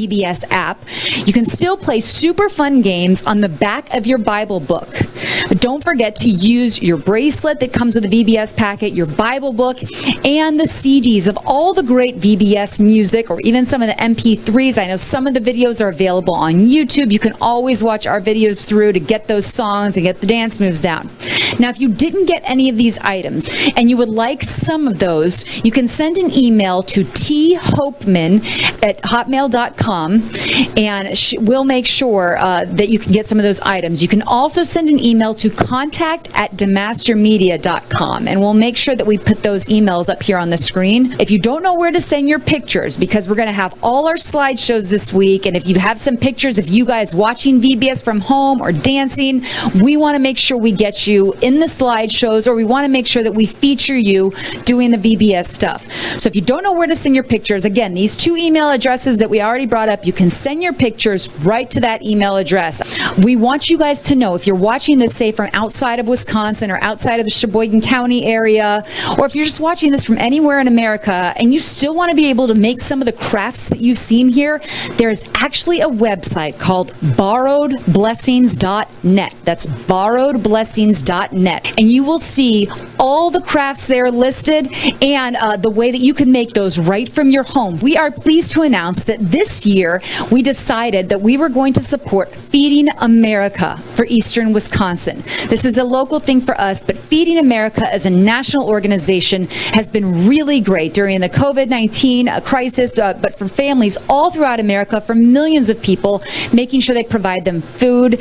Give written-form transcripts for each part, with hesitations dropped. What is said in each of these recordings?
VBS app, you can still play super fun games on the back of your Bible book. But don't forget to use your bracelet that comes with the VBS packet, your Bible book, and the CDs of all the great VBS music, or even some of the MP3s. I know some of the videos are available on YouTube. You can always watch our videos through to get those songs and get the dance moves down. Now, if you didn't get any of these items and you would like some of those, you can send an email to thopeman@hotmail.com, and we'll make sure that you can get some of those items. You can also send an email to contact@demastermedia.com, and we'll make sure that we put those emails up here on the screen. If you don't know where to send your pictures, because we're going to have all our slideshows this week, and if you have some pictures of you guys watching VBS from home or dancing, we want to make sure we get you in the slideshows, or we want to make sure that we feature you doing the VBS stuff. So if you don't know where to send your pictures, again, these two email addresses that we already brought up, you can send your pictures right to that email address. We want you guys to know, if you're watching this, say, from outside of Wisconsin or outside of the Sheboygan County area, or if you're just watching this from anywhere in America and you still want to be able to make some of the crafts that you've seen here, there's actually a website called borrowedblessings.net. That's borrowedblessings.net. And you will see all the crafts there listed, and the way that you can make those right from your home. We are pleased to announce that this year we decided that we were going to support Feeding America for Eastern Wisconsin. This is a local thing for us, but Feeding America as a national organization has been really great during the COVID-19 crisis, but for families all throughout America, for millions of people, making sure they provide them food.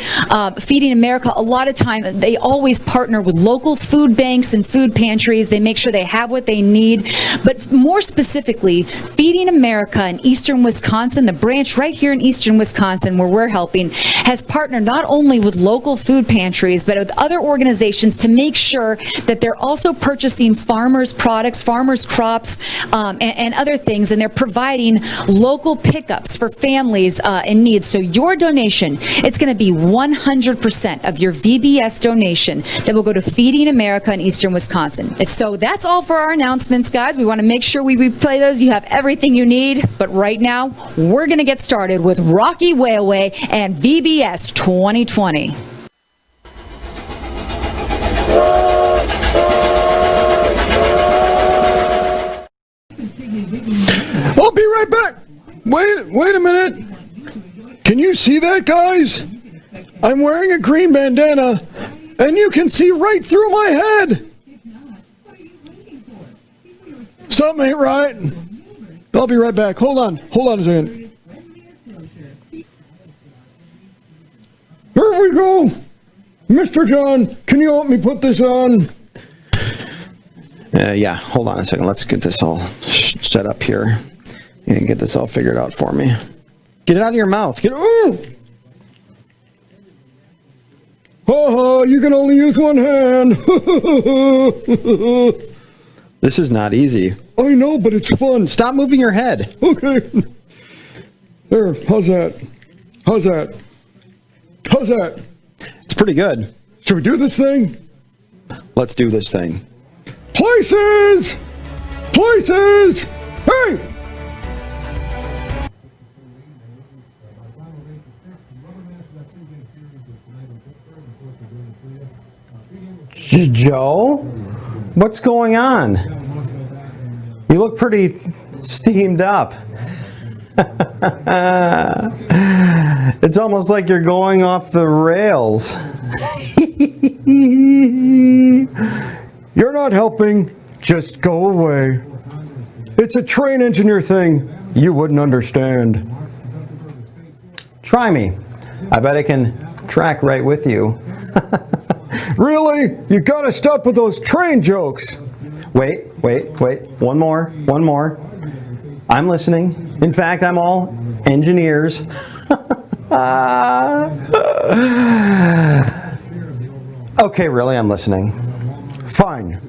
Feeding America, a lot of time, they always partner with local food banks and food pantries. They make sure they have what they need. But more specifically, Feeding America in Eastern Wisconsin, the branch right here in Eastern Wisconsin where we're helping, has partnered not only with local food pantries, but with other organizations to make sure that they're also purchasing farmers' products, farmers' crops, and other things, and they're providing local pickups for families in need. So your donation, it's going to be 100% of your VBS donation that will go to Feeding America in Eastern Wisconsin. So that's all for our announcements, guys. We want to make sure we replay those. You have everything you need, but right now, we're going to get started with Rocky Whaleway and VBS 2020. I'll be right back. Wait a minute. Can you see that, guys? I'm wearing a green bandana, and you can see right through my head. Something ain't right. I'll be right back. Hold on a second. Here we go. Mr. John, can you help me put this on? Yeah, hold on a second. Let's get this all set up here and get this all figured out for me. Get it out of your mouth. Get it. You can only use one hand. This is not easy. I know, but it's fun. Stop moving your head. Okay. There, how's that? How's that? How's that? It's pretty good. Should we do this thing? Let's do this thing. Places! Places! Hey! Joe? What's going on? You look pretty steamed up. It's almost like you're going off the rails. You're not helping. Just go away. It's a train engineer thing. You wouldn't understand. Try me. I bet I can track right with you. Really? You gotta stop with those train jokes. Wait. One more. I'm listening. In fact, I'm all engineers. Okay, really, I'm listening. Fine.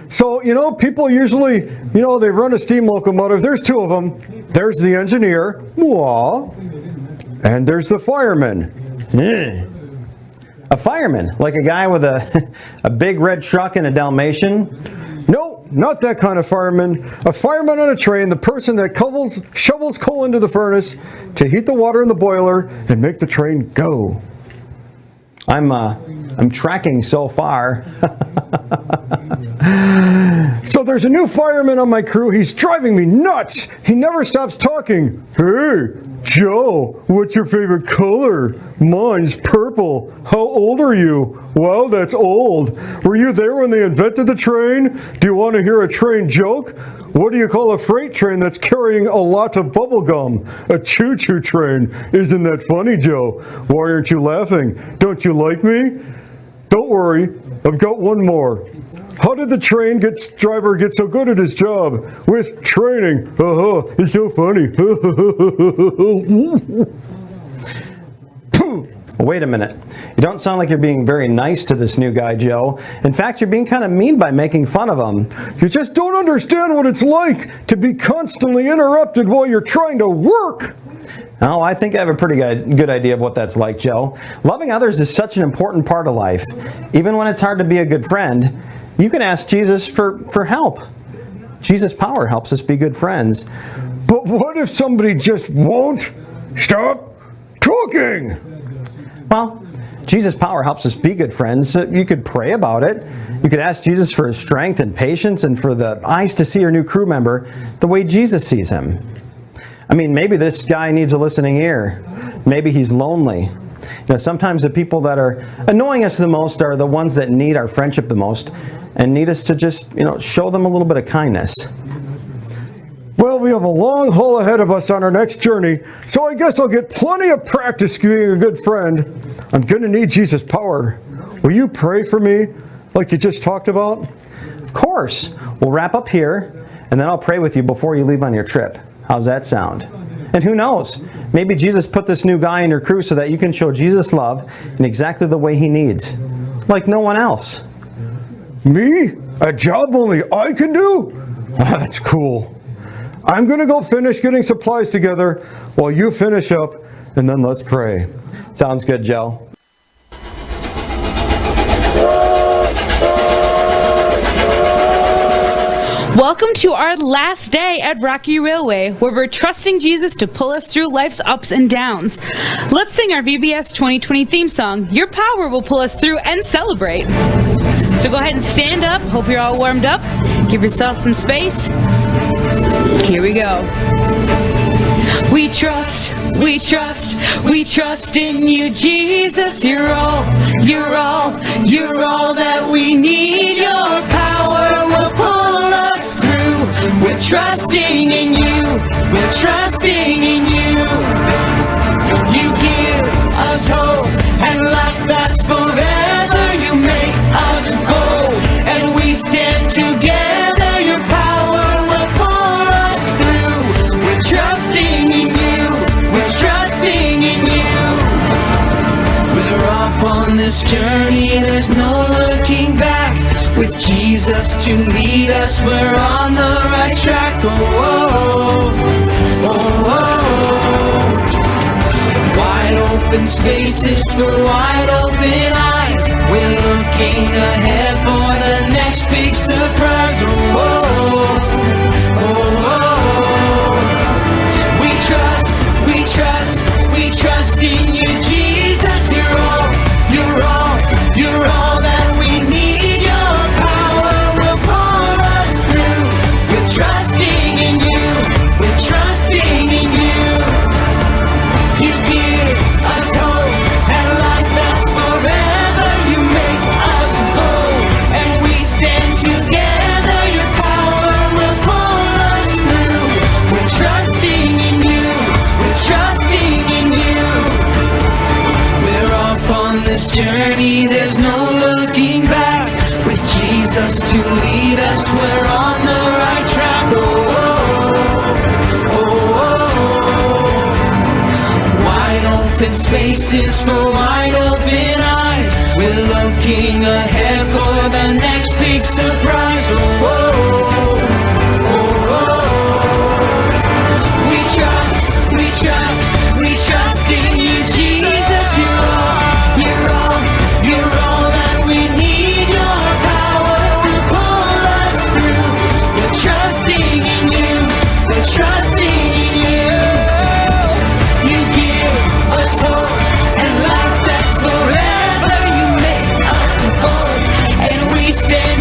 So, people usually, they run a steam locomotive. There's two of them. There's the engineer, and there's the fireman. A fireman? Like a guy with a big red truck and a Dalmatian? No, not that kind of fireman. A fireman on a train, the person that shovels coal into the furnace to heat the water in the boiler and make the train go. I'm tracking so far. So there's a new fireman on my crew. He's driving me nuts. He never stops talking. Hey, Joe, what's your favorite color? Mine's purple. How old are you? Wow, that's old. Were you there when they invented the train? Do you want to hear a train joke? What do you call a freight train that's carrying a lot of bubble gum? A choo-choo train. Isn't that funny, Joe? Why aren't you laughing? Don't you like me? Don't worry, I've got one more. How did the train driver get so good at his job? With training. It's so funny. Wait a minute. You don't sound like you're being very nice to this new guy, Joe. In fact, you're being kind of mean by making fun of him. You just don't understand what it's like to be constantly interrupted while you're trying to work. Oh, I think I have a pretty good idea of what that's like, Joe. Loving others is such an important part of life. Even when it's hard to be a good friend, you can ask Jesus for help. Jesus' power helps us be good friends. But what if somebody just won't stop talking? Well, Jesus' power helps us be good friends. You could pray about it. You could ask Jesus for his strength and patience and for the eyes to see your new crew member the way Jesus sees him. I mean, maybe this guy needs a listening ear. Maybe he's lonely. Sometimes the people that are annoying us the most are the ones that need our friendship the most and need us to just, show them a little bit of kindness. Well, we have a long haul ahead of us on our next journey, so I guess I'll get plenty of practice being a good friend. I'm going to need Jesus' power. Will you pray for me like you just talked about? Of course. We'll wrap up here, and then I'll pray with you before you leave on your trip. How's that sound? And who knows? Maybe Jesus put this new guy in your crew so that you can show Jesus love in exactly the way he needs, like no one else. Me? A job only I can do? That's cool. I'm going to go finish getting supplies together while you finish up, and then let's pray. Sounds good, Joe. Welcome to our last day at Rocky Railway, where we're trusting Jesus to pull us through life's ups and downs. Let's sing our VBS 2020 theme song, Your Power Will Pull Us Through, and celebrate. So go ahead and stand up. Hope you're all warmed up. Give yourself some space. Here we go. We trust in you, Jesus. You're all that we need. Your power will pull us through. We're trusting in you. We're trusting in you. You give us hope and life that's forever. You make us bold and we stand together. Your power will pull us through. We're trusting in you. We're trusting in you. We're off on this journey. There's no looking back. With Jesus to lead us, we're on the right track. Oh, oh, oh, oh. Wide open spaces for wide open eyes. We're looking ahead for the next big surprise. Oh, oh, oh, oh. We trust in you, Jesus. You're all that we need. Your power will pull us through. We're trusting in you. We're trusting in you. You give us hope and life that's forever. You make us bold and we stand together. Your power will pull us through. We're trusting in you. We're trusting in you. We're off on this journey. There's no looking back. With Jesus to lead us, we're on the right track. Oh, oh, oh, oh. Wide open spaces for wide open eyes. We're looking ahead for the next big surprise. Oh, oh, oh, oh. We trust in you, Jesus. You're all that we need. Your power will pull us through.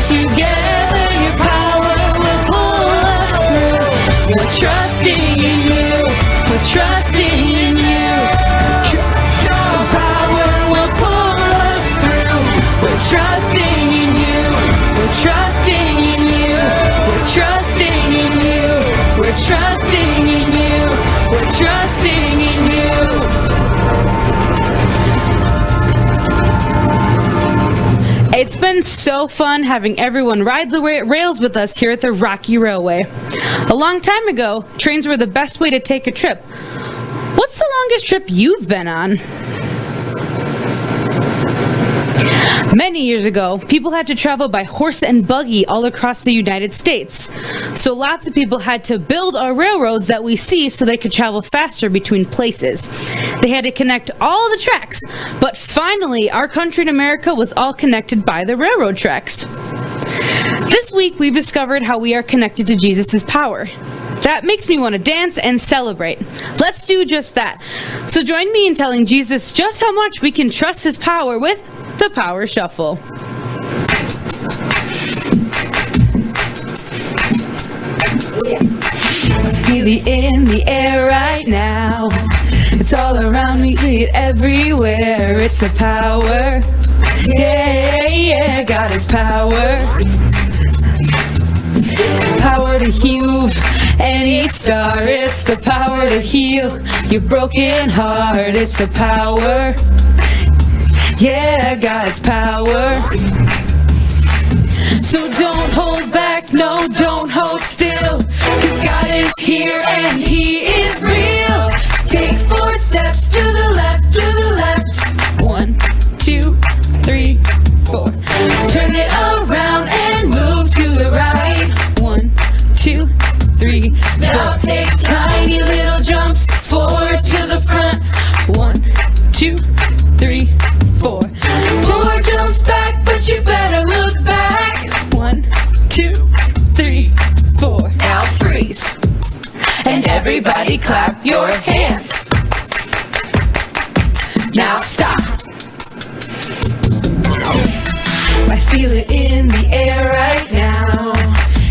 Together your power will pull us through. We're trusting in you. We're trusting in you. Your power will pull us through. We're trusting in you. We're trusting in you. We're trusting in you. We're trusting in you. We're trusting in you. It's been so fun having everyone ride the rails with us here at the Rocky Railway. A long time ago, trains were the best way to take a trip. What's the longest trip you've been on? Many years ago, people had to travel by horse and buggy all across the United States. So lots of people had to build our railroads that we see so they could travel faster between places. They had to connect all the tracks, but finally our country in America was all connected by the railroad tracks. This week we've discovered how we are connected to Jesus' power. That makes me want to dance and celebrate. Let's do just that. So join me in telling Jesus just how much we can trust his power with the Power Shuffle. Feel it in the air right now. It's all around me, see it everywhere. It's the power. Yeah, yeah, God is power. Power to heal any star. It's the power to heal your broken heart. It's the power. Yeah, God's power. So don't hold back, no, don't hold still. 'Cause God is here and he is real. Take 4 steps to the left, to the left. 1, 2, 3, 4. Turn it around and move to the right. 1, 2, 3, 4. Now take tiny little jumps forward to the front. 1, 2, 3, 4. 4 jumps back, but you better look back. 1, 2, 3, 4. Now freeze. And everybody clap your hands. Now stop. I feel it in the air right now.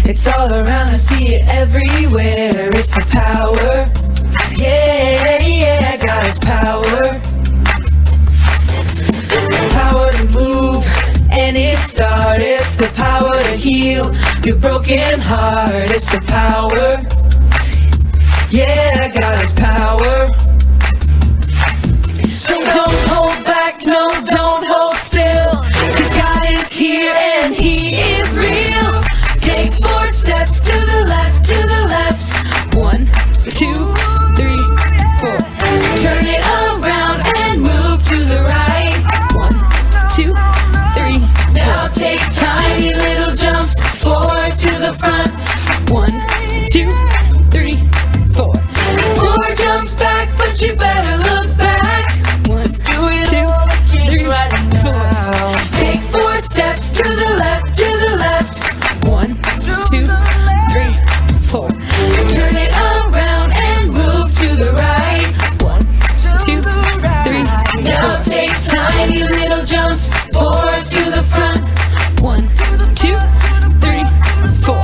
It's all around, I see it everywhere. It's the power. Yeah, yeah, God's power. It's the power to move any star. It's the power to heal your broken heart. It's the power. Yeah, God's power. So don't hold back, no, don't hold still. 'Cause God is here and he is real. Take 4 steps to the left, to the left. 1, 2, 3, 4. Turn it around and move to the right. 1, 2, 3, 4. Now take tiny little jumps forward to the front. 1, 2, 3, 4. 4 jumps back, but you better look back. 1, 2, 3, 4. Take 4 steps to the left, to the left. 1, 2, 3, 4. Turn it around and move to the right. 1, 2, 3, 4. Now take tiny little jumps forward to the front. 1, 2, 3, 4.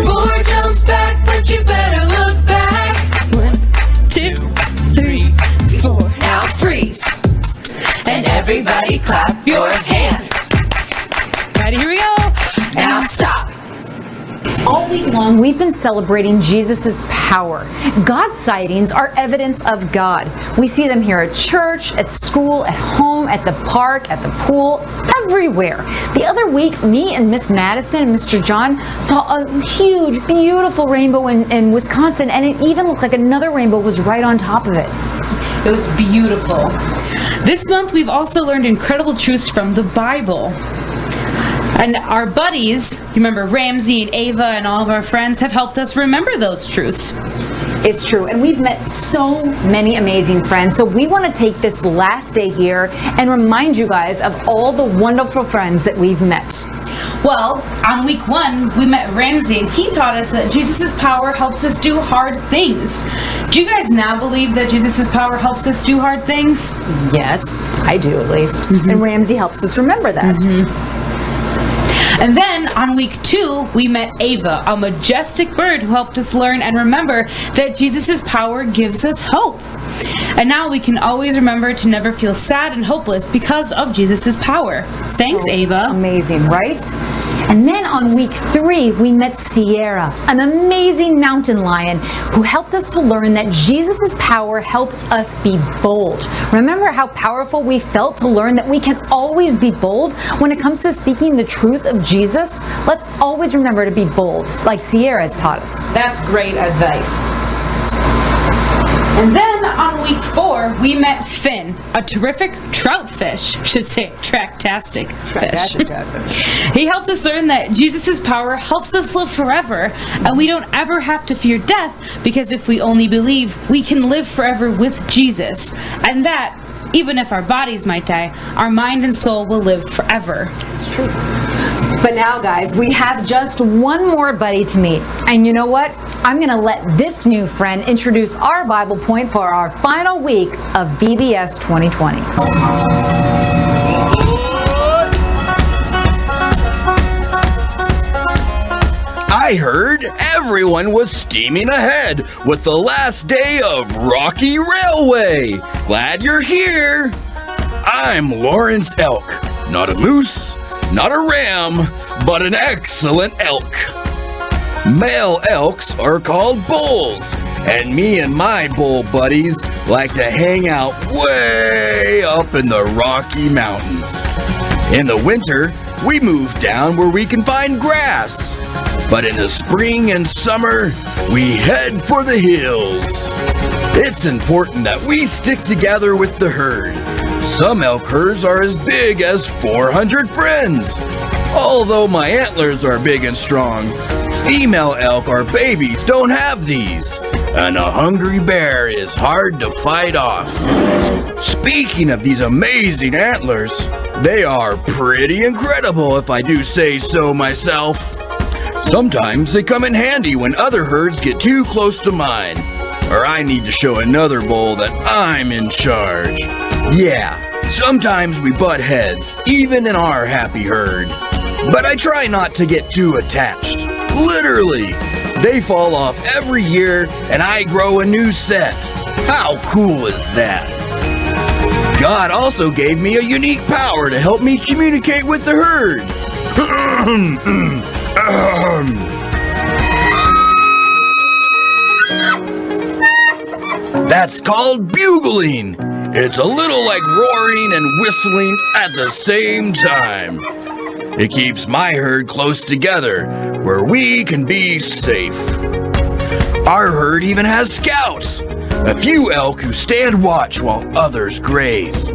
4 jumps back, but you better look back. 1, 2, 3, 4. Now freeze. And everybody clap your hands. Ready, here we go. Now stop. All week long, we've been celebrating Jesus' power. God's sightings are evidence of God. We see them here at church, at school, at home, at the park, at the pool, everywhere. The other week, me and Miss Madison and Mr. John saw a huge, beautiful rainbow in Wisconsin, and it even looked like another rainbow was right on top of it. It was beautiful. This month we've also learned incredible truths from the Bible. And our buddies, you remember Ramsey and Ava and all of our friends, have helped us remember those truths. It's true, and we've met so many amazing friends, so we want to take this last day here and remind you guys of all the wonderful friends that we've met. Well, on week 1, we met Ramsey, and he taught us that Jesus' power helps us do hard things. Do you guys now believe that Jesus' power helps us do hard things? Yes, I do at least. And Ramsey helps us remember that. And then on week 2, we met Ava, a majestic bird who helped us learn and remember that Jesus' power gives us hope. And now we can always remember to never feel sad and hopeless because of Jesus' power. Thanks, Ava. Amazing, right? And then on week 3, we met Sierra, an amazing mountain lion who helped us to learn that Jesus' power helps us be bold. Remember how powerful we felt to learn that we can always be bold when it comes to speaking the truth of Jesus? Let's always remember to be bold, like Sierra has taught us. That's great advice. And then on week 4, we met Finn, a terrific trout fish. Should say tractastic fish. He helped us learn that Jesus' power helps us live forever, and we don't ever have to fear death, because if we only believe, we can live forever with Jesus. And that, even if our bodies might die, our mind and soul will live forever. It's true. But now, guys, we have just one more buddy to meet. And you know what? I'm going to let this new friend introduce our Bible point for our final week of VBS 2020. I heard everyone was steaming ahead with the last day of Rocky Railway. Glad you're here. I'm Lawrence Elk, not a moose, not a ram, but an excellent elk. Male elks are called bulls, and me and my bull buddies like to hang out way up in the Rocky Mountains. In the winter, we move down where we can find grass, but in the spring and summer, we head for the hills. It's important that we stick together with the herd. Some elk herds are as big as 400 friends. Although my antlers are big and strong, female elk or babies don't have these, and a hungry bear is hard to fight off. Speaking of these amazing antlers, they are pretty incredible if I do say so myself. Sometimes they come in handy when other herds get too close to mine, or I need to show another bull that I'm in charge. Yeah, sometimes we butt heads, even in our happy herd. But I try not to get too attached. Literally, they fall off every year and I grow a new set. How cool is that? God also gave me a unique power to help me communicate with the herd. That's called bugling. It's a little like roaring and whistling at the same time. It keeps my herd close together, where we can be safe. Our herd even has scouts, a few elk who stand watch while others graze.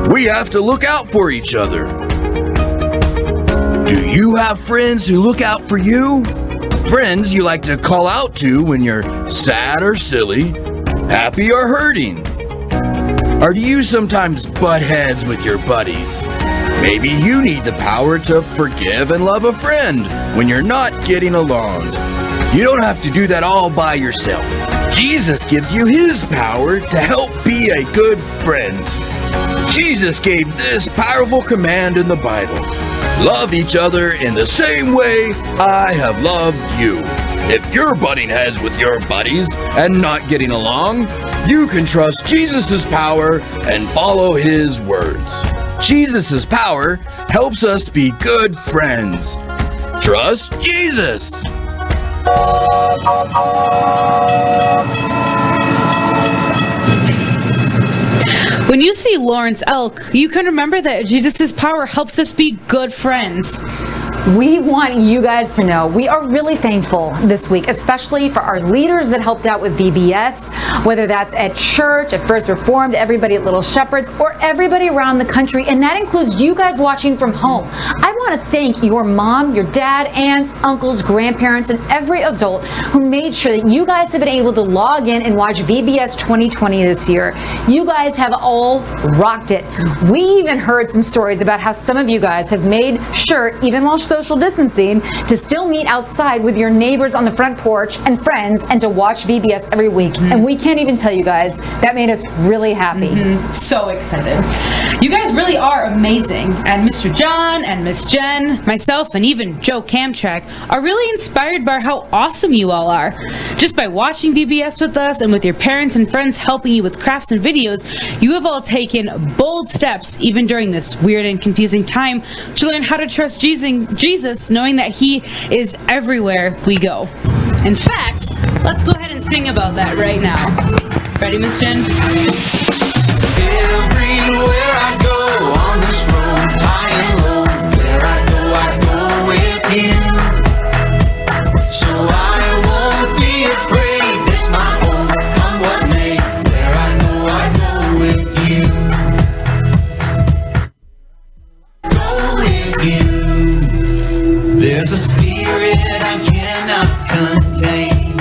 We have to look out for each other. Do you have friends who look out for you? Friends you like to call out to when you're sad or silly, happy or hurting? Or do you sometimes butt heads with your buddies? Maybe you need the power to forgive and love a friend when you're not getting along. You don't have to do that all by yourself. Jesus gives you his power to help be a good friend. Jesus gave this powerful command in the Bible. Love each other in the same way I have loved you. If you're butting heads with your buddies and not getting along, you can trust Jesus' power and follow his words. Jesus' power helps us be good friends. Trust Jesus. When you see Lawrence Elk, you can remember that Jesus' power helps us be good friends. We want you guys to know we are really thankful this week, especially for our leaders that helped out with VBS, whether that's at church, at First Reformed, everybody at Little Shepherds, or everybody around the country, and that includes you guys watching from home. I want to thank your mom, your dad, aunts, uncles, grandparents, and every adult who made sure that you guys have been able to log in and watch VBS 2020 this year. You guys have all rocked it. We even heard some stories about how some of you guys have made sure, even while social distancing, to still meet outside with your neighbors on the front porch and friends and to watch VBS every week. And we can't even tell you guys, that made us really happy. So excited. You guys really are amazing. And Mr. John and Miss Miss Jen, myself, and even Joe Camtrack are really inspired by how awesome you all are. Just by watching VBS with us and with your parents and friends helping you with crafts and videos, you have all taken bold steps, even during this weird and confusing time, to learn how to trust Jesus, knowing that He is everywhere we go. In fact, let's go ahead and sing about that right now. Ready, Miss Jen? Everywhere I go on this road, high and low, where I go with you. So I won't be afraid, this my home, come what may. Where I go with you. Go with you. There's a spirit I cannot contain.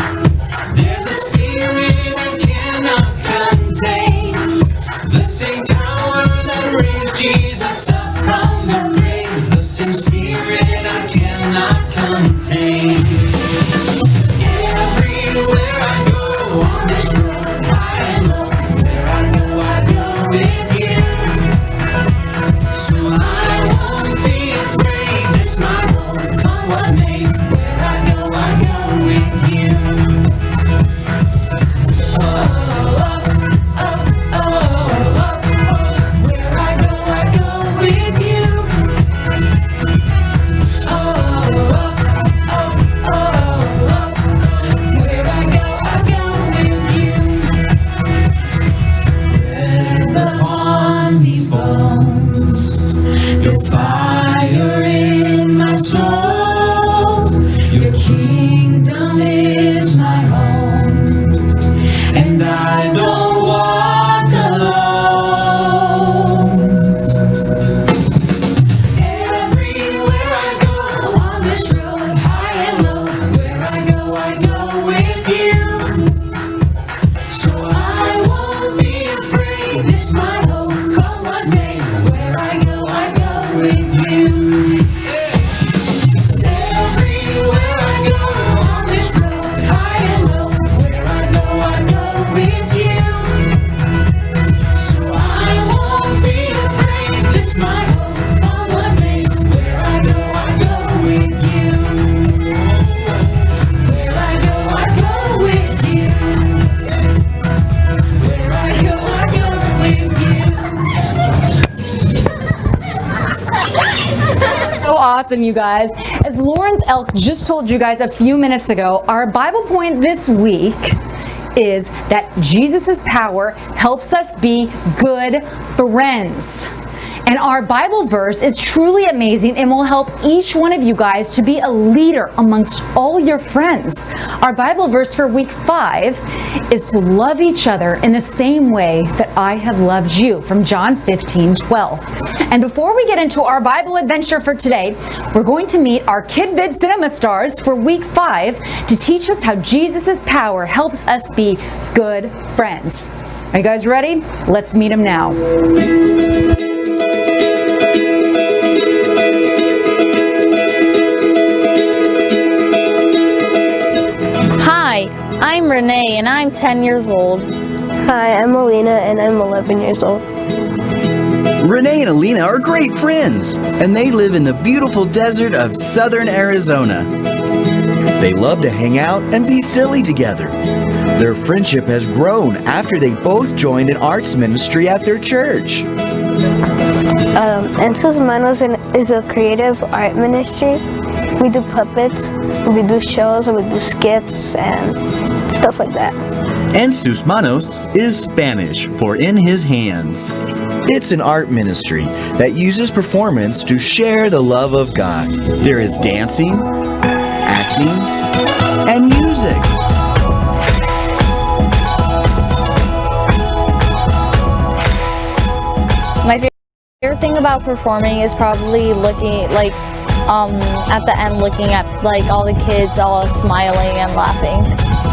There's a spirit I cannot contain. The same power that raised Jesus up from the grave, the same spirit I cannot contain. Everywhere I go on this road, high and low, where I go with you. So I won't be afraid, it's my home, come what may. Where I go with you. Your fire in my soul, your kingdom is my home, and I don't walk alone. Everywhere I go on this road, high and low, where I go with you. So I won't be afraid, it's my home, come what may. Where I go with you. Everywhere I go on this road, high and low, where I go with you. So I won't be afraid, it's my home, come what may. Where I go with you. Where I go with you. Where I go with you. So awesome, you guys. As Lawrence Elk just told you guys a few minutes ago, our Bible point this week is that Jesus' power helps us be good friends. And our Bible verse is truly amazing and will help each one of you guys to be a leader amongst all your friends. Our Bible verse for week 5 is to love each other in the same way that I have loved you, from John 15:12. And before we get into our Bible adventure for today, we're going to meet our KidVid Cinema stars for week 5 to teach us how Jesus' power helps us be good friends. Are you guys ready? Let's meet them now. Hi, I'm Renee and I'm 10 years old. Hi, I'm Alina and I'm 11 years old. Renee and Alina are great friends, and they live in the beautiful desert of southern Arizona. They love to hang out and be silly together. Their friendship has grown after they both joined an arts ministry at their church. Ensus Manos is a creative art ministry. We do puppets, we do shows, we do skits and stuff like that. And Sus Manos is Spanish for in his hands. It's an art ministry that uses performance to share the love of God. There is dancing, acting, and music. My favorite thing about performing is probably looking at the end, looking at all the kids all smiling and laughing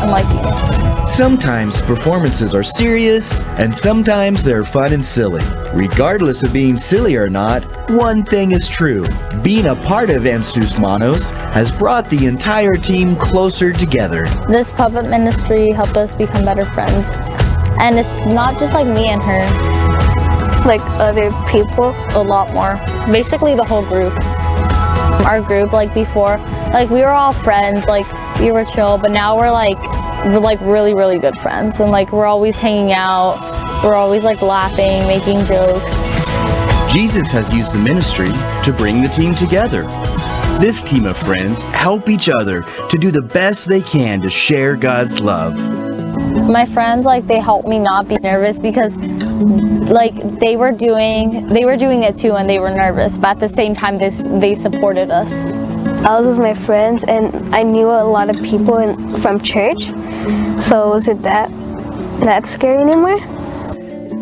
and liking it. Sometimes performances are serious, and sometimes they're fun and silly. Regardless of being silly or not, one thing is true. Being a part of Ensus Manos has brought the entire team closer together. This puppet ministry helped us become better friends. And it's not just like me and her. Like other people. A lot more. Basically the whole group. Our group, like before, like we were all friends, like we were chill, but now we're like really, really good friends, and like we're always hanging out, we're always like laughing, making jokes. Jesus has used the ministry to bring the team together. This team of friends help each other to do the best they can to share God's love. My friends, like, they helped me not be nervous because like they were doing it too and they were nervous, but at the same time they supported us. I was with my friends and I knew a lot of people from church, so was it that scary anymore?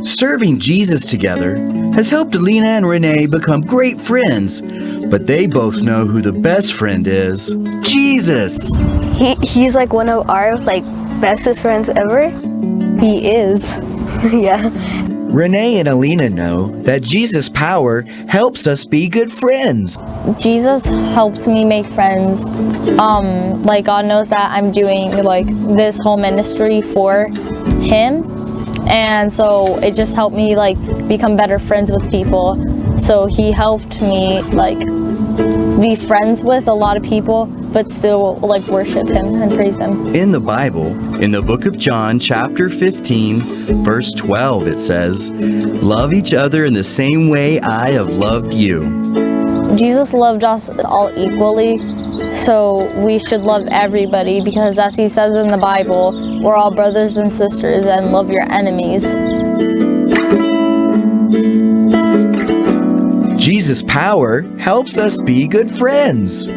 Serving Jesus together has helped Alina and Renee become great friends, but they both know who the best friend is: Jesus. He's like one of our like bestest friends ever. He is. Yeah. Renee and Alina know that Jesus' power helps us be good friends. Jesus helps me make friends. Like God knows that I'm doing like this whole ministry for him, and so it just helped me like become better friends with people. So he helped me like be friends with a lot of people, but still like worship him and praise him. In the Bible, in the book of John, chapter 15, verse 12, it says, "Love each other in the same way I have loved you." Jesus loved us all equally, so we should love everybody because as he says in the Bible, we're all brothers and sisters, and love your enemies. Jesus' power helps us be good friends.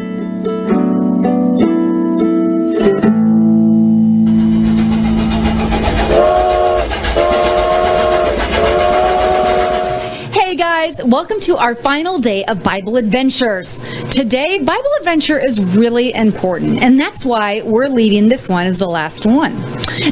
Hey guys, welcome to our final day of Bible Adventures. Today, Bible Adventure is really important, and that's why we're leaving this one as the last one.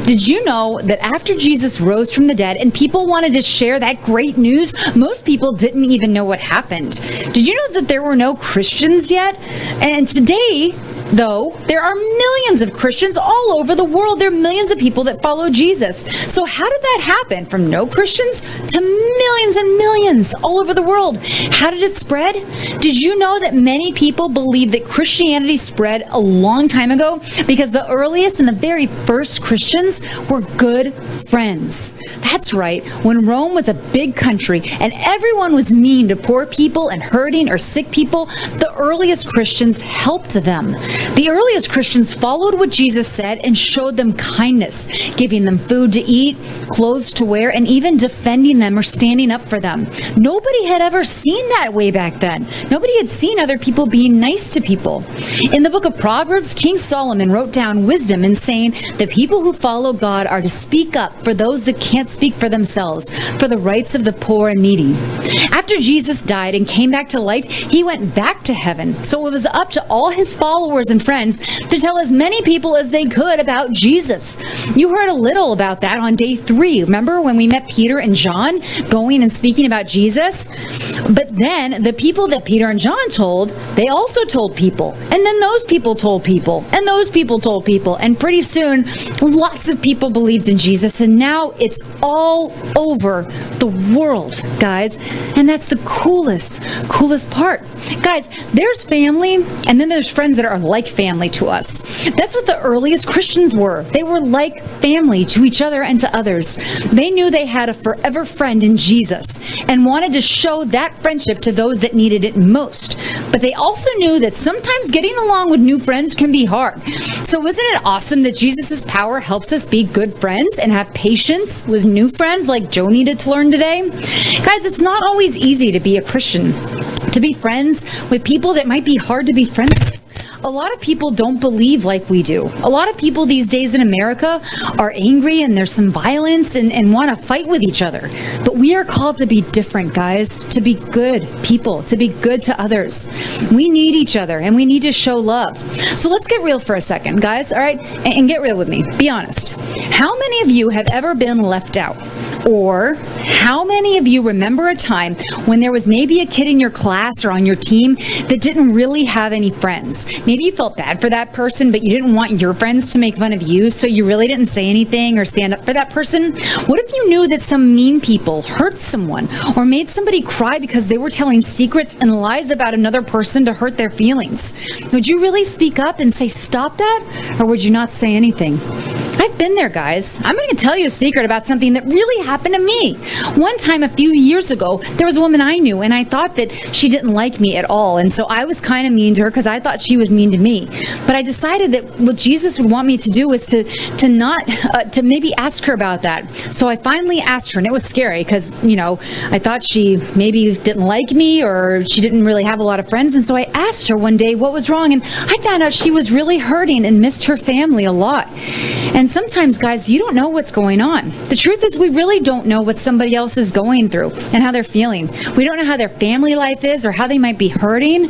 Did you know that after Jesus rose from the dead and people wanted to share that great news, most people didn't even know what happened? Did you know that there were no Christians yet? And today, though, there are millions of Christians all over the world. There are millions of people that follow Jesus. So how did that happen? From no Christians to millions and millions all over the world. How did it spread? Did you know that many people believe that Christianity spread a long time ago because the earliest and the very first Christians were good friends? That's right. When Rome was a big country and everyone was mean to poor people and hurting or sick people, the earliest Christians helped them. The earliest Christians followed what Jesus said and showed them kindness, giving them food to eat, clothes to wear, and even defending them or standing up for them. Nobody had ever seen that way back then. Nobody had seen other people being nice to people. In the book of Proverbs, King Solomon wrote down wisdom in saying the people who follow God are to speak up for those that can't speak for themselves, for the rights of the poor and needy. After Jesus died and came back to life, he went back to heaven. So it was up to all his followers and friends to tell as many people as they could about Jesus. You heard a little about that on day 3. Remember when we met Peter and John going and speaking about Jesus? But then the people that Peter and John told, they also told people. And then those people told people. And those people told people. And pretty soon, lots of people believed in Jesus. And now it's all over the world, guys. And that's the coolest part. Guys, there's family, and then there's friends that are like family to us. That's what the earliest Christians were. They were like family to each other and to others. They knew they had a forever friend in Jesus and wanted to show that friendship to those that needed it most. But they also knew that sometimes getting along with new friends can be hard. So isn't it awesome that Jesus' power helps us be good friends and have patience with new friends like Joe needed to learn today? Guys, it's not always easy to be a Christian, to be friends with people that might be hard to be friends with. A lot of people don't believe like we do. A lot of people these days in America are angry and there's some violence and want to fight with each other. But we are called to be different, guys, to be good people, to be good to others. We need each other and we need to show love. So let's get real for a second, guys, all right? And get real with me. Be honest. How many of you have ever been left out? Or how many of you remember a time when there was maybe a kid in your class or on your team that didn't really have any friends? Maybe you felt bad for that person, but you didn't want your friends to make fun of you, so you really didn't say anything or stand up for that person. What if you knew that some mean people hurt someone or made somebody cry because they were telling secrets and lies about another person to hurt their feelings? Would you really speak up and say, stop that? Or would you not say anything? I've been there, guys. I'm going to tell you a secret about something that really happened to me. One time a few years ago, there was a woman I knew, and I thought that she didn't like me at all. And so I was kind of mean to her because I thought she was mean to me. But I decided that what Jesus would want me to do was to maybe ask her about that. So I finally asked her, and it was scary because, I thought she maybe didn't like me or she didn't really have a lot of friends. And so I asked her one day what was wrong, and I found out she was really hurting and missed her family a lot. And sometimes, guys, you don't know what's going on. The truth is, we really don't know what somebody else is going through and how they're feeling. We don't know how their family life is or how they might be hurting,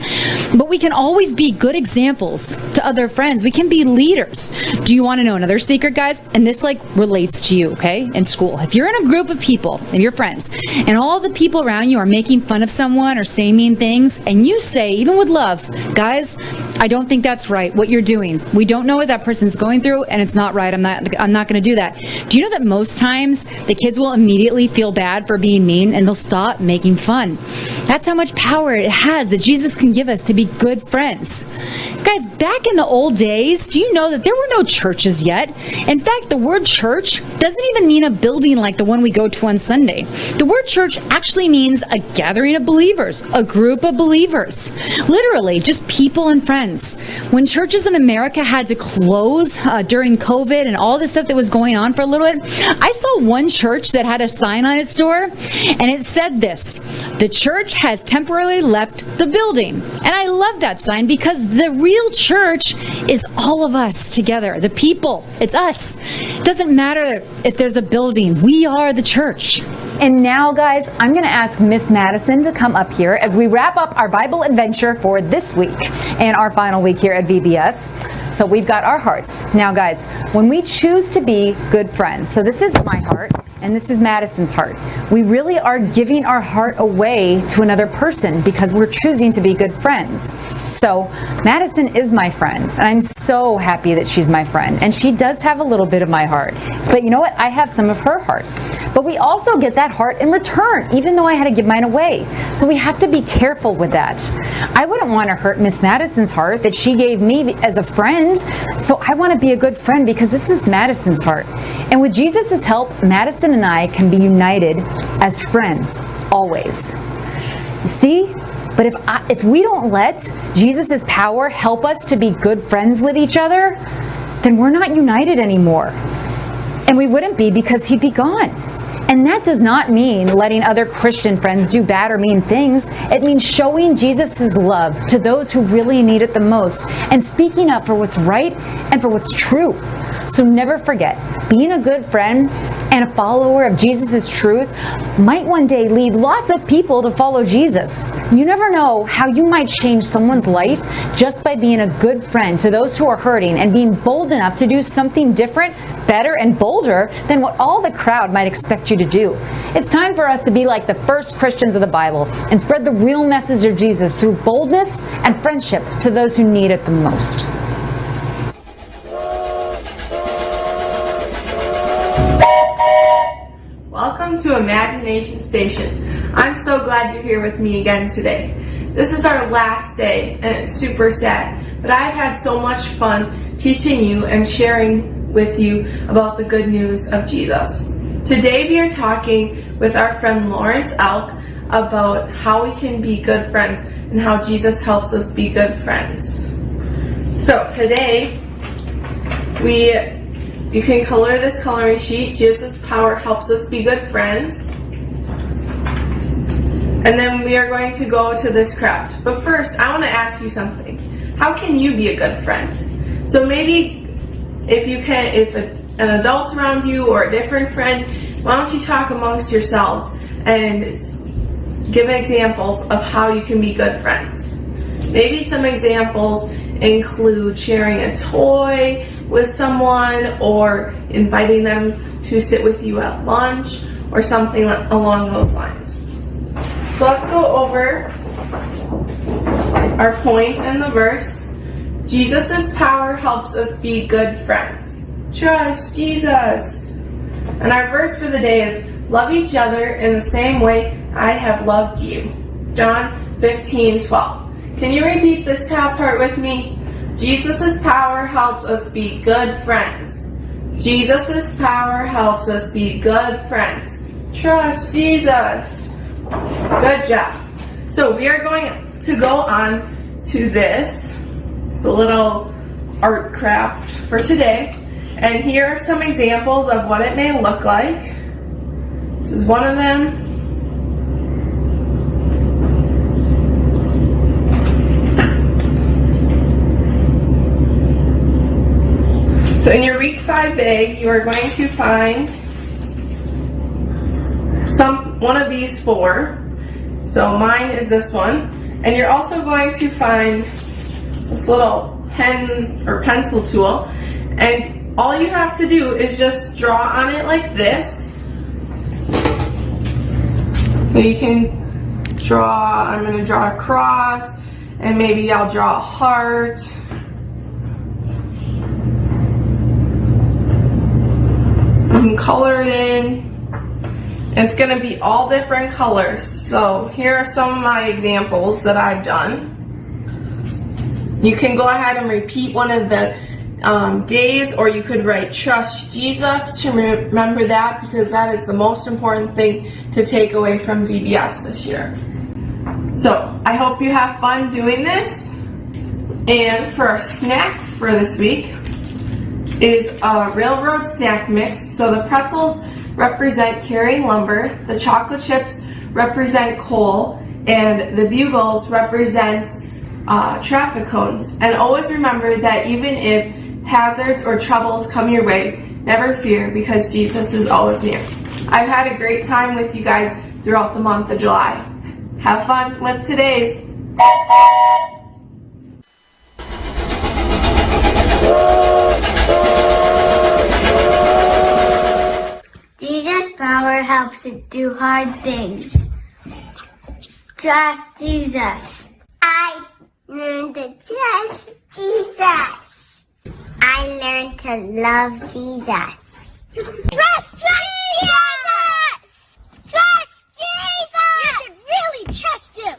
but we can always be good examples to other friends. We can be leaders. Do you want to know another secret, guys? And this relates to you, okay? In school. If you're in a group of people, and your friends, and all the people around you are making fun of someone or saying mean things, and you say, even with love, guys, I don't think that's right, what you're doing. We don't know what that person's going through, and it's not right. I'm not going to do that. Do you know that most times the kids will immediately feel bad for being mean and they'll stop making fun? That's how much power it has that Jesus can give us to be good friends. Guys, back in the old days, do you know that there were no churches yet? In fact, the word church doesn't even mean a building like the one we go to on Sunday. The word church actually means a gathering of believers, a group of believers. Literally, just people and friends. When churches in America had to close during COVID and all this stuff that was going on for a little bit, I saw one church that had a sign on its door, and it said this: the church has temporarily left the building. And I love that sign because the real church is all of us together, the people. It's us. It doesn't matter if there's a building. We are the church. And now, guys, I'm going to ask Miss Madison to come up here as we wrap up our Bible adventure for this week and our final week here at VBS. So we've got our hearts. Now, guys, when we choose to be good friends, so this is my heart and this is Madison's heart, we really are giving our heart away to another person because we're choosing to be good friends. So Madison is my friend, and I'm so happy that she's my friend. And she does have a little bit of my heart. But you know what? I have some of her heart. But we also get that heart in return, even though I had to give mine away. So we have to be careful with that. I wouldn't want to hurt Miss Madison's heart that she gave me as a friend. So I want to be a good friend because this is Madison's heart. And with Jesus' help, Madison and I can be united as friends, always. You see? But if we don't let Jesus' power help us to be good friends with each other, then we're not united anymore. And we wouldn't be because he'd be gone. And that does not mean letting other Christian friends do bad or mean things. It means showing Jesus' love to those who really need it the most and speaking up for what's right and for what's true. So never forget, being a good friend and a follower of Jesus' truth might one day lead lots of people to follow Jesus. You never know how you might change someone's life just by being a good friend to those who are hurting and being bold enough to do something different, better, and bolder than what all the crowd might expect you to do. It's time for us to be like the first Christians of the Bible and spread the real message of Jesus through boldness and friendship to those who need it the most. Welcome to Imagination Station. I'm so glad you're here with me again today. This is our last day and it's super sad, but I've had so much fun teaching you and sharing with you about the good news of Jesus. Today we are talking with our friend Lawrence Elk about how we can be good friends and how Jesus helps us be good friends. So today you can color this coloring sheet. Jesus' power helps us be good friends. And then we are going to go to this craft. But first, I want to ask you something. How can you be a good friend? So maybe if an adult around you or a different friend, why don't you talk amongst yourselves and give examples of how you can be good friends. Maybe some examples include sharing a toy with someone or inviting them to sit with you at lunch or something along those lines. So let's go over our point in the verse. Jesus' power helps us be good friends. Trust Jesus. And our verse for the day is, love each other in the same way I have loved you. John 15:12. Can you repeat this top part with me? Jesus' power helps us be good friends. Jesus' power helps us be good friends. Trust Jesus. Good job. So we are going to go on to this. It's a little art craft for today. And here are some examples of what it may look like. This is one of them. So in your week 5 bag, you are going to find one of these 4. So mine is this one. And you're also going to find this little pen or pencil tool. And all you have to do is just draw on it like this. So you can draw, I'm going to draw a cross, and maybe I'll draw a heart. You can color it in. It's going to be all different colors. So here are some of my examples that I've done. You can go ahead and repeat one of the days, or you could write trust Jesus to remember that, because that is the most important thing to take away from VBS this year. So I hope you have fun doing this. And for our snack for this week is a railroad snack mix. So the pretzels represent carrying lumber, the chocolate chips represent coal, and the bugles represent traffic cones. And always remember that even if hazards or troubles come your way, never fear, because Jesus is always near. I've had a great time with you guys throughout the month of July. Have fun with today's. Jesus' power helps us do hard things. Trust Jesus. I learned to trust Jesus. I learned to love Jesus. Trust Jesus! Trust Jesus! You should really trust him.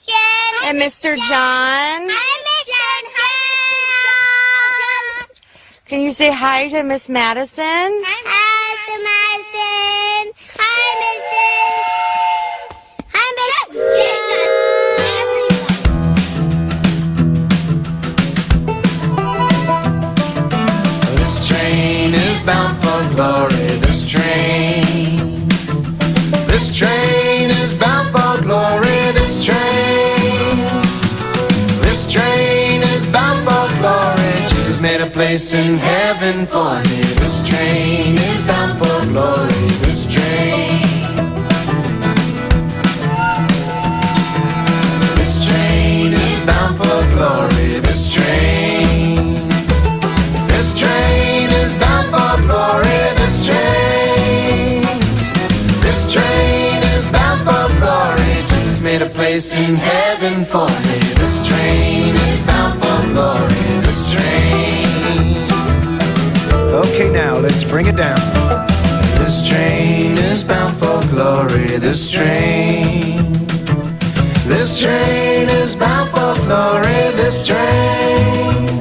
Jen. And Mr. John. Hi, Mr. John. Can you say hi to Miss Madison? Hi, Mr. Madison. Hi, Mrs. Hi, Mrs. Jesus. This train is bound for glory. This train. This train is bound for glory. This train. This train is bound for glory. Jesus made a place in heaven for me. This train is bound for glory. This train. This train is bound for glory. This train. This train is bound for glory. This train. This train is bound for glory. Jesus made a place in heaven for me. This train is bound for glory. This train. Okay, now let's bring it down. This train is bound for glory. This train. This train is bound for glory. This train.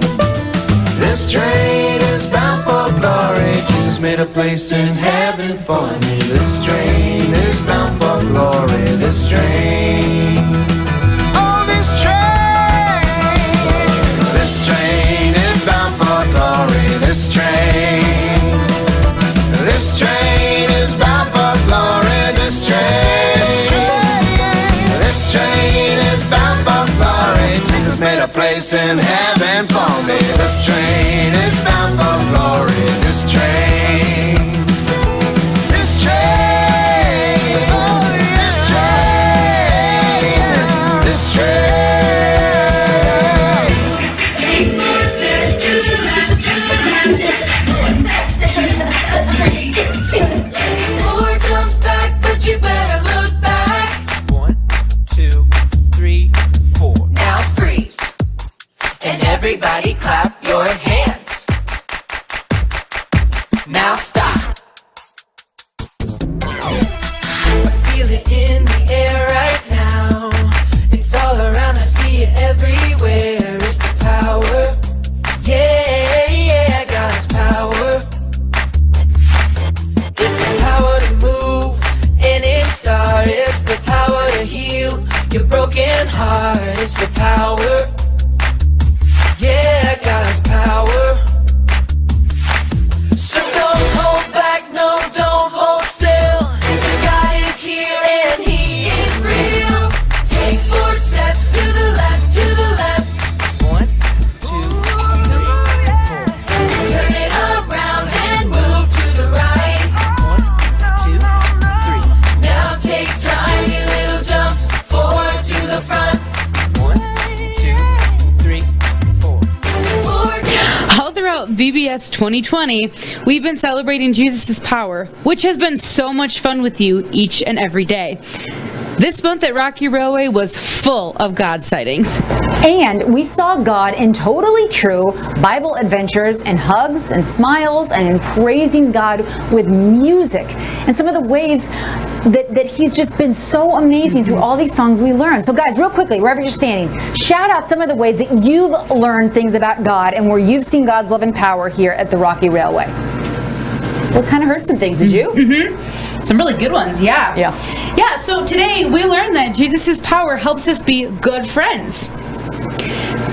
This train is bound for glory. Jesus made a place in heaven for me. This train is bound for glory. This train. Oh, this train. This train is bound for glory. This train. This train is bound for glory. This train. This train is bound for glory. Jesus made a place in heaven for me. This train is bound for glory. This train. This train. This train. This train. Take 4 steps to the left, to the left. 1, 2, 3. 4 jumps Everybody clap your hands. Now stop. I feel it in the air right now. It's all around, I see it everywhere. It's the power. Yeah, yeah, God's power. It's the power to move any star. It's the power to heal your broken heart. It's the power. Yeah, God's power. So don't hold back, no, don't hold still. God is here and He is real. Take 4 steps to the left, to the left. 1, 2, 3, 4. Turn it around and move to the right. 1, 2, 3. Now take tiny little jumps forward to the front. 1, 2, 3, 4. All throughout VBS 2020, we've been celebrating Jesus' power, which has been so much fun with you each and every day. This month at Rocky Railway was full of God sightings. And we saw God in totally true Bible adventures and hugs and smiles and in praising God with music and some of the ways that He's just been so amazing through all these songs we learned. So guys, real quickly, wherever you're standing, shout out some of the ways that you've learned things about God and where you've seen God's love and power here at the Rocky Railway. What kind of heard some things, did you? Mm-hmm. Some really good ones, yeah. Yeah, so today we learned that Jesus' power helps us be good friends.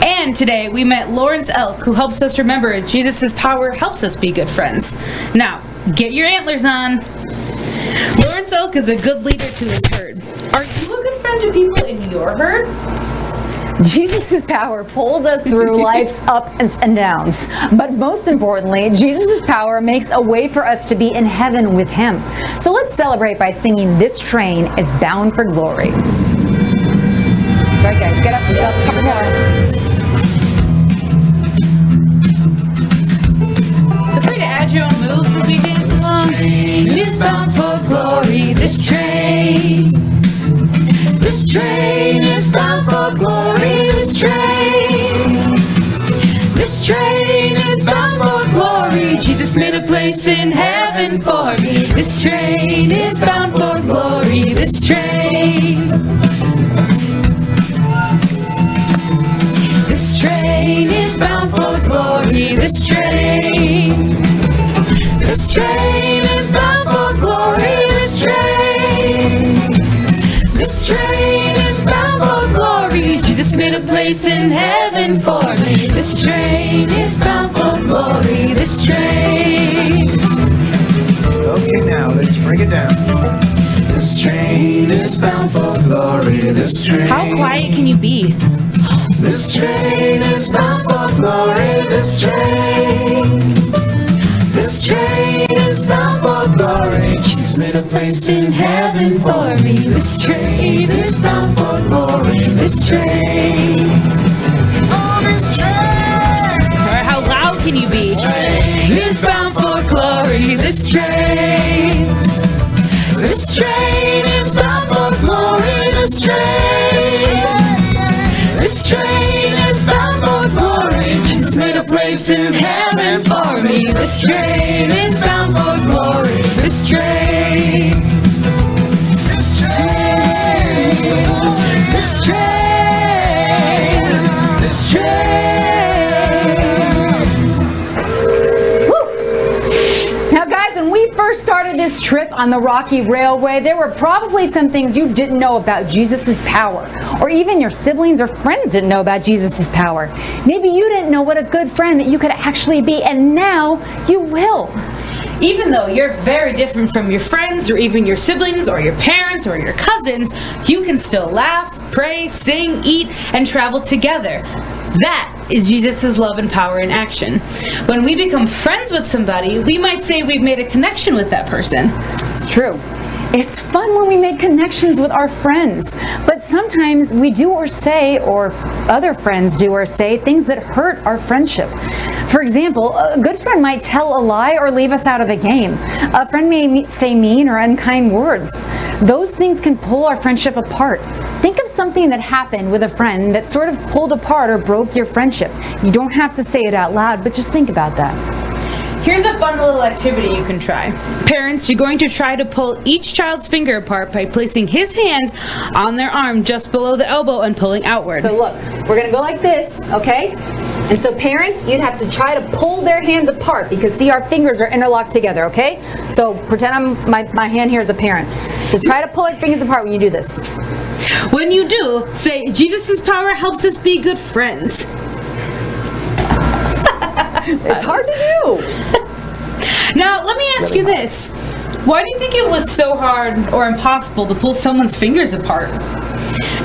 And today we met Lawrence Elk, who helps us remember Jesus' power helps us be good friends. Now, get your antlers on. Lawrence Elk is a good leader to his herd. Are you a good friend to people in your herd? Jesus' power pulls us through life's ups and downs. But most importantly, Jesus' power makes a way for us to be in heaven with Him. So let's celebrate by singing This Train is Bound for Glory. That's right, guys, get up and stop a couple more. Feel free to add your own moves as we dance along. It's bound for glory, this train. This train is bound for glory, this train. This train is bound for glory. Jesus made a place in heaven for me. This train is bound for glory, this train. This train is bound for glory, this train. This train is bound for glory, this train. This train is bound for glory. Jesus made a place in heaven for me. This train is bound for glory. This train. Okay, now let's bring it down. This train is bound for glory. This train. How quiet can you be? This train is bound for glory. This train. This train is bound for glory. Jesus made a place in heaven for me. This train is bound for glory. This train. Oh, this train. Or how loud can you be? This train is bound for glory. This train. This train is bound for glory. This train. This train is bound for glory. Jesus made a place in heaven for me. This train is bound for glory. This train. This train. This train. This train. Woo! Now guys, when we first started this trip on the Rocky Railway, there were probably some things you didn't know about Jesus' power, or even your siblings or friends didn't know about Jesus' power. Maybe you didn't know what a good friend that you could actually be, and now you will. Even though you're very different from your friends or even your siblings or your parents or your cousins, you can still laugh, pray, sing, eat, and travel together. That is Jesus' love and power in action. When we become friends with somebody, we might say we've made a connection with that person. It's true. It's fun when we make connections with our friends, but sometimes we do or say, or other friends do or say, things that hurt our friendship. For example, a good friend might tell a lie or leave us out of a game. A friend may say mean or unkind words. Those things can pull our friendship apart. Think of something that happened with a friend that sort of pulled apart or broke your friendship. You don't have to say it out loud, but just think about that. Here's a fun little activity you can try. Parents, you're going to try to pull each child's finger apart by placing his hand on their arm just below the elbow and pulling outward. So look, we're gonna go like this, okay? And so parents, you'd have to try to pull their hands apart because see, our fingers are interlocked together, okay? So pretend my hand here is a parent. So try to pull your fingers apart when you do this. When you do, say, Jesus' power helps us be good friends. It's hard to do. Now, let me ask you this. Why do you think it was so hard or impossible to pull someone's fingers apart?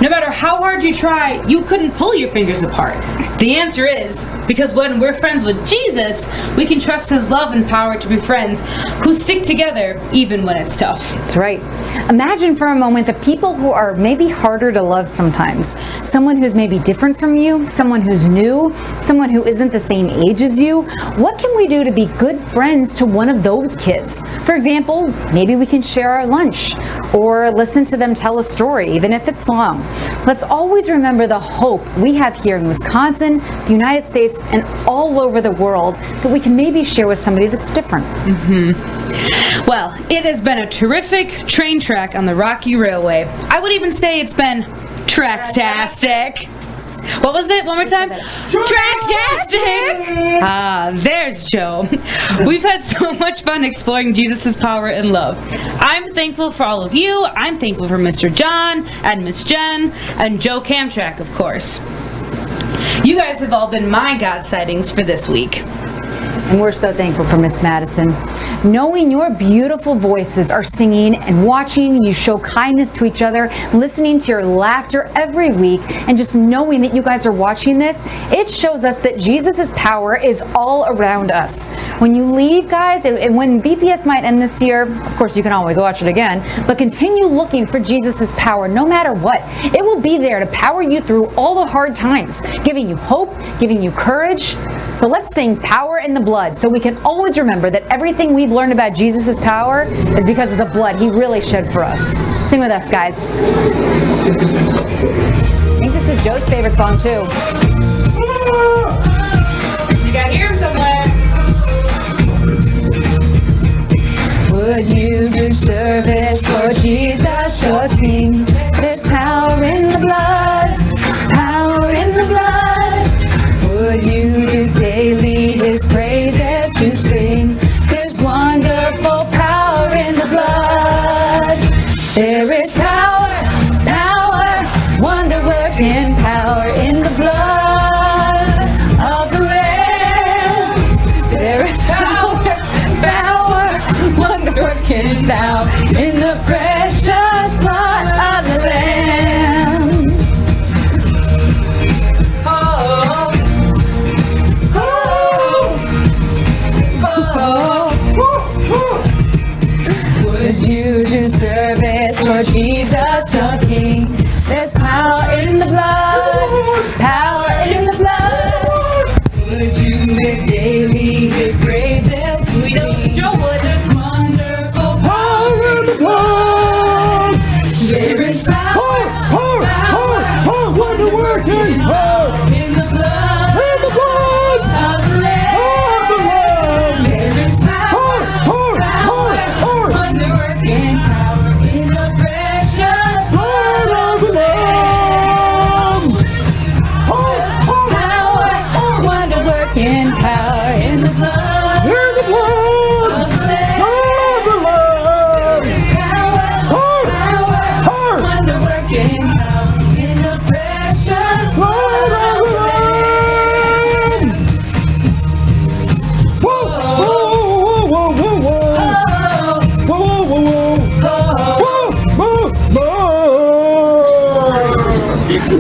No matter how hard you try, you couldn't pull your fingers apart. The answer is because when we're friends with Jesus, we can trust his love and power to be friends who stick together even when it's tough. That's right. Imagine for a moment the people who are maybe harder to love sometimes. Someone who's maybe different from you, someone who's new, someone who isn't the same age as you. What can we do to be good friends to one of those kids? For example, maybe we can share our lunch or listen to them tell a story, even if it's long. Let's always remember the hope we have here in Wisconsin, the United States, and all over the world that we can maybe share with somebody that's different. Well, it has been a terrific train track on the Rocky Railway. I would even say it's been tracktastic. What was it? One more time? Tracktastic! Ah, there's Joe. We've had so much fun exploring Jesus' power and love. I'm thankful for all of you. I'm thankful for Mr. John and Miss Jen and Joe Camtrack, of course. You guys have all been my God sightings for this week. And we're so thankful for Miss Madison. Knowing your beautiful voices are singing and watching you show kindness to each other, listening to your laughter every week, and just knowing that you guys are watching this, it shows us that Jesus' power is all around us. When you leave, guys, and when VPS might end this year, of course you can always watch it again, but continue looking for Jesus' power no matter what. It will be there to power you through all the hard times, giving you hope, giving you courage. So let's sing Power in the Blood so we can always remember that everything we've learned about Jesus' power is because of the blood he really shed for us. Sing with us, guys. I think this is Joe's favorite song, too. You gotta hear him somewhere. Would you do service for Jesus, your King? There's power in the blood, power in the blood. Would you do daily his praises to sing? There's wonderful power in the blood. There is power, power, wonder-working power in the blood of the Lamb. There is power, power, wonder-working power in the precious blood of the Lamb. Would you do service for Jesus the King? There's power in the blood, power in the blood. Would you live daily his praises to sing? Joe would. There's wonderful power in the blood. There is power, wonder-working power in the blood of the Lamb. There is power, wonder-working power in the precious blood of the Lamb. Power, wonder-working power in the blood of the Lamb. Power, wonder-working power in the precious blood of the Lamb.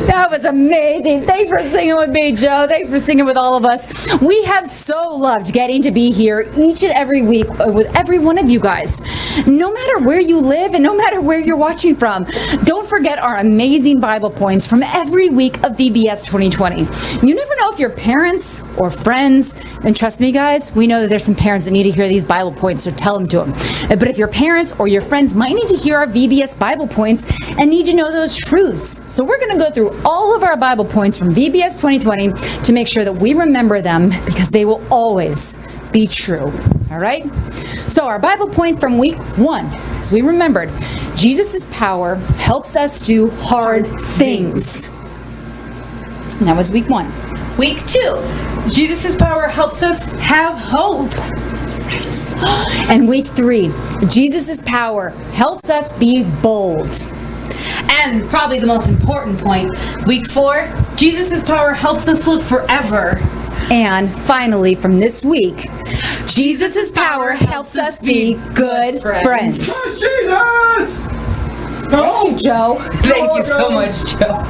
That was amazing. amazing. Thanks for singing with me, Joe. Thanks for singing with all of us. We have so loved getting to be here each and every week with every one of you guys. No matter where you live and no matter where you're watching from, don't forget our amazing Bible points from every week of VBS 2020. You never know if your parents or friends, and trust me guys, we know that there's some parents that need to hear these Bible points, so tell them to them. But if your parents or your friends might need to hear our VBS Bible points and need to know those truths. So we're going to go through all of our Bible points from VBS 2020 to make sure that we remember them because they will always be true. All right? So our Bible point from week 1, as we remembered, Jesus' power helps us do hard things. And that was week 1. Week 2, Jesus' power helps us have hope. That's right. And week 3, Jesus' power helps us be bold. And probably the most important point, week 4, Jesus' power helps us live forever. And finally, from this week, Jesus' power helps us be good friends. Jesus! Thank you, Joe. Thank you so much, Joe.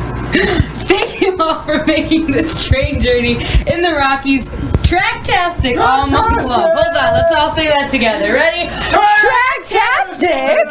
Thank you all for making this train journey in the Rockies tracktastic all month long. Hold on, let's all say that together. Ready? Tracktastic!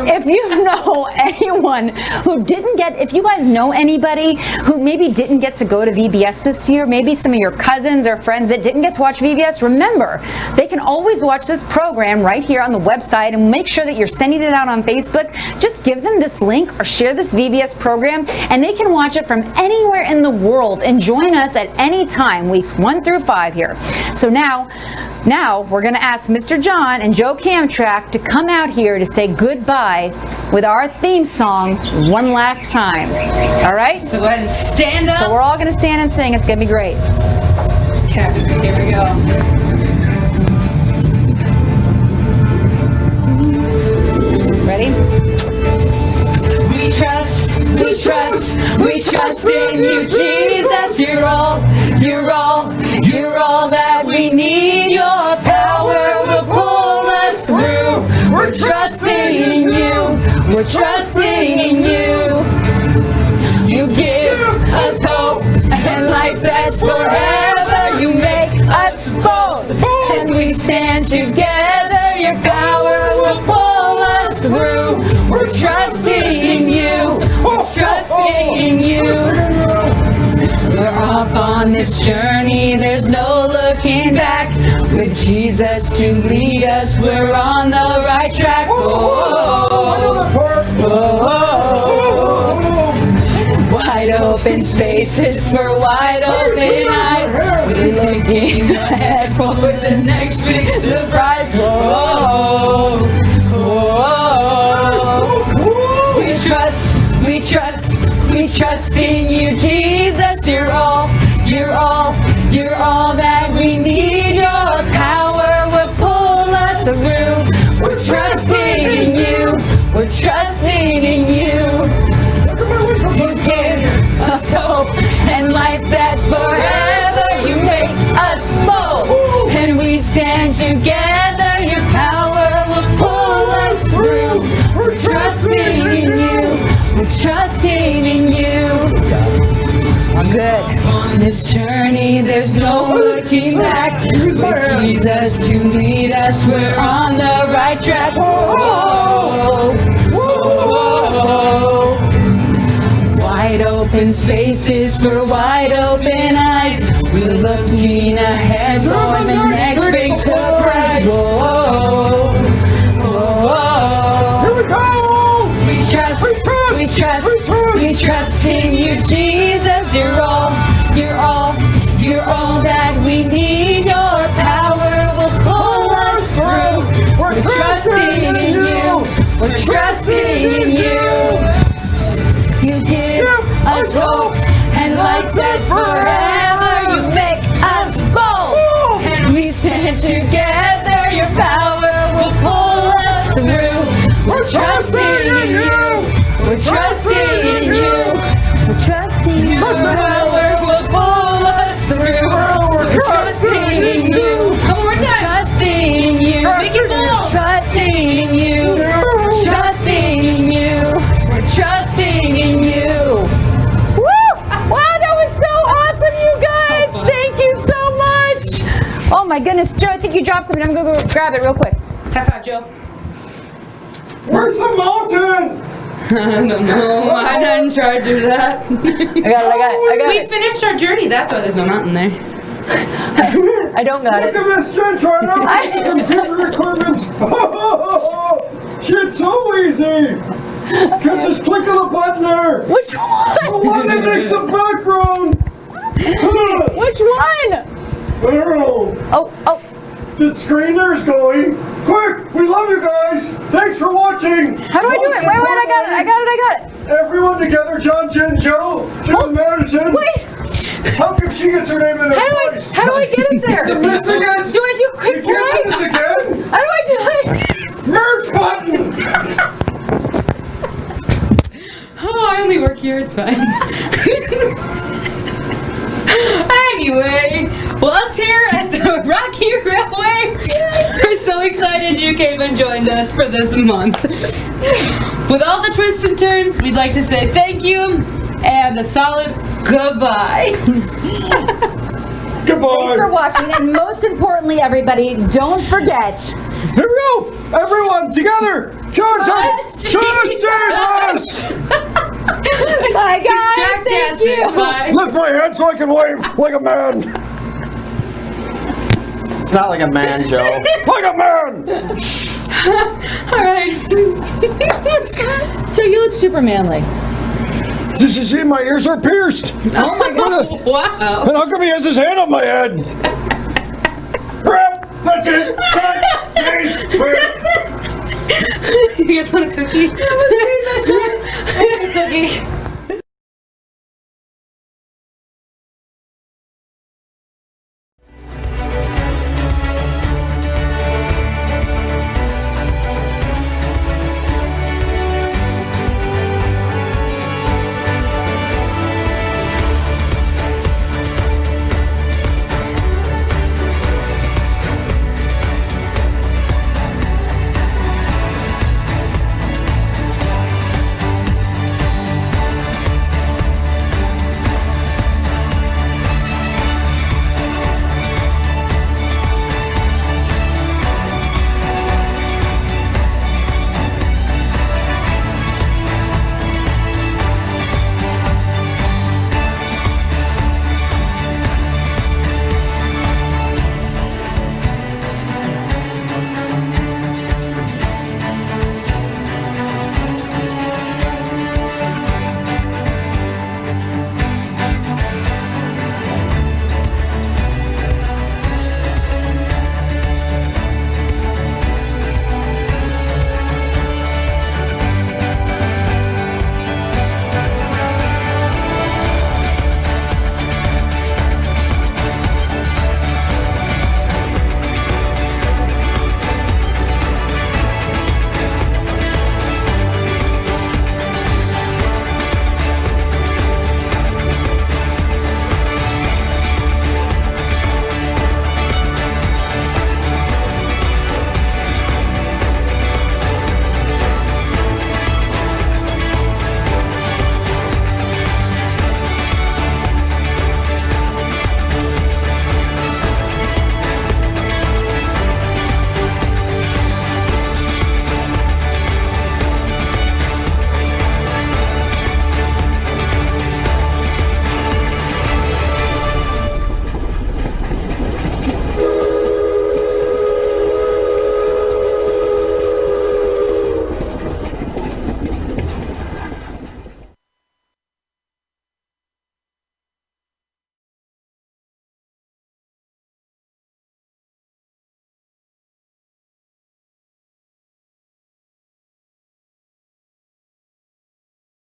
If you know anyone who didn't get, if you guys know anybody who maybe didn't get to go to VBS this year, maybe some of your cousins or friends that didn't get to watch VBS, remember, they can always watch this program right here on the website, and make sure that you're sending it out on Facebook. Just give them this link or share this VBS program, and they can watch it from anywhere in the world and join us at any time, weeks 1 through 5 here. So now we're going to ask Mr. John and Joe Camtrack to come out here to say goodbye with our theme song one last time. All right? So go ahead and stand up. So we're all going to stand and sing. It's going to be great. Okay, here we go. Ready? We trust in you, Jesus. You're all that we need. Your power will pull us through. We're trusting in you. We're trusting in you. You give us hope and life that's forever. You make us bold, and we stand together. Your power will pull us through. We're trusting in you. We're trusting in you. We're off on this journey. There's no looking back. With Jesus to lead us, we're on the right track. Wide open spaces for wide open eyes. We're looking ahead for the next big surprise. We trust in you, Jesus. You're all that we need. Your power will pull us through. We're trusting in you. We're trusting in you. You give us hope and life that's forever. You make us bold, and we stand together. Your power will pull us through. We're trusting in you. We're trusting in you. Good. On this journey, there's no looking back. With Jesus to lead us, we're on the right track. Wide open spaces for wide open eyes. We're looking ahead for the next big surprise. Here we go! We trust in you, Jesus. You're all that we need. Your power will pull us through. We're trusting in you. We're trusting in you. You give us hope and life that's forever. You make us bold, and we stand together. Your power will pull us through. We're trusting in you. We're trusting in you. We're trusting in you. Your power will pull us through. We're trusting in you. One more time. Trusting in you. Make it bold. Trusting in you. Trusting my goodness, Joe, I think you dropped something. I'm gonna go grab it real quick. High five, Joe. Where's the mountain? I don't know. I'm not in charge of that. I got We it. finished our journey. That's why there's no mountain there. I don't got Look it. at this trench right now. Computer equipment. Shit's so easy. Just click on the button there. Which one? The one that makes the background. Which one? I don't know. Oh. The screen there's going. Quick, we love you guys. Thanks for watching. How do I do it? Wait, I got it. Everyone together, John, Jen, Joe, Jon Madison. Wait. How come she gets her name in there twice? How do I get it there? You're missing it. Do I do quick You can't do play? this again. How do I do it? Merge button. Oh, I only work here. It's fine. Anyway, well, us here at the Rocky Railway, we're so excited you came and joined us for this month. With all the twists and turns, we'd like to say thank you and a solid goodbye. Goodbye. Thanks for watching, and most importantly, everybody, don't forget. Here we go. Everyone together. John, Jesus. Bye, guys. Thank you. Bye. Lift my hand so I can wave like a man. It's not like a man, Joe. Like a man. All right. Joe, you look super manly. Did you see my ears are pierced? Oh my God. Wow. And how come he has his hand on my head? Crap! That's it! You guys want a cookie? I want a cookie.